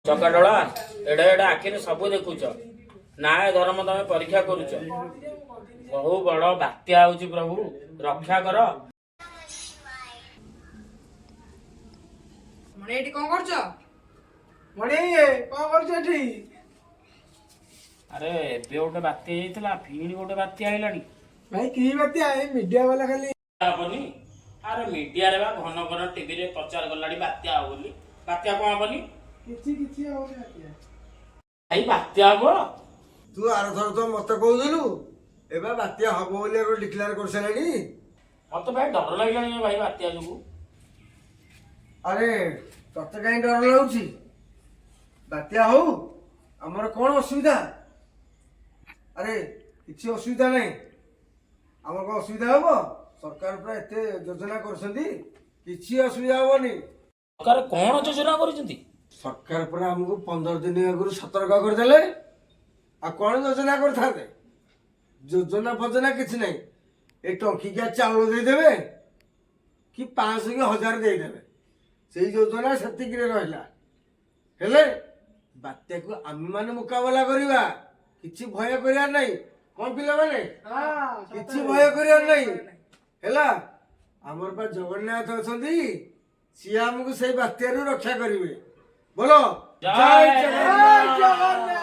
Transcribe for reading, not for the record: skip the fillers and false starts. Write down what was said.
ଚକାଡୋଳା ଏଡେ ଏଡେ ଆଖିରେ ସବୁ ଦେଖୁଛ, ନ୍ୟାୟ ଧର୍ମ ତମେ ପରୀକ୍ଷା କରୁଛ। ବହୁ ବଡ ବାତ୍ୟା ହଉଛି, ପ୍ରଭୁ ରକ୍ଷା କର। ମଣି ଏଠି କଣ କରୁଛ? ମଣି କଣ କରୁଛ ଏଠି? ଆରେ ଏବେ ଗୋଟେ ବାତ୍ୟା ହେଇଥିଲା, ଫିଣି ଗୋଟେ ବାତ୍ୟା ଆଇଲାଣି। ଭାଇ କି ବାତ୍ୟା? ଏ ମିଡିଆ ବାଲା ଖାଲି ହବନି। ଆରେ ମିଡିଆରେ ବା ଘନ ଘନ ଟିଭିରେ ପ୍ରଚାର କଲାଣି ବାତ୍ୟା ହବ ବୋଲି। ବାତ୍ୟା କଣ ହବନି? କିଛି କିଛି ହଉନି ବାତ୍ୟା। ଭାଇ ବାତ୍ୟା ହବ? ତୁ ଆରଥର ତ ମତେ କହୁଥିଲୁ ଏବେ ବାତ୍ୟା ହବ ବୋଲି ଡିକ୍ଲେୟାର କରିସାରିଲାଣି। ମତେ ଭାଇ ଡର ଲାଗିଲାଣି ଭାଇ ବାତ୍ୟା ଯୋଗୁ। ଆରେ ତତେ କାହିଁ ଡର ଲାଗୁଛି? ବାତ୍ୟା ହଉ, ଆମର କଣ ଅସୁବିଧା? ଆରେ କିଛି ଅସୁବିଧା ନାହିଁ। ଆମର କଣ ଅସୁବିଧା ହବ? ସରକାର ପୁରା ଏତେ ଯୋଜନା କରୁଛନ୍ତି, କିଛି ଅସୁବିଧା ହବନି। ସରକାର କଣ ଯୋଜନା କରିଛନ୍ତି? ସରକାର ପୁରା ଆମକୁ 15 ଦିନ ଆଗରୁ ସତର୍କ କରିଦେଲେ। ଆଉ କଣ ଯୋଜନା କରିଥାନ୍ତେ? ଯୋଜନା ଫୋଜନା କିଛି ନାହିଁ। ଏ ଟଙ୍କିକିଆ ଚାଉଳ ଦେଇଦେବେ କି 500 କି 1000 ଦେଇଦେବେ, ସେଇ ଯୋଜନା ସେତିକିରେ ରହିଲା। ହେଲେ ବାତ୍ୟାକୁ ଆମେମାନେ ମୁକାବିଲା କରିବା, କିଛି ଭୟ କରିବାର ନାହିଁ। କଣ ପିଲାମାନେ? କିଛି ଭୟ କରିବାର ନାହିଁ। ହେଲା, ଆମର ପା ଜଗନ୍ନାଥ ଅଛନ୍ତି, ସିଏ ଆମକୁ ସେଇ ବାତ୍ୟାରୁ ରକ୍ଷା କରିବେ। ବୋଲ ଜୟ ଜଗନ୍ନାଥ।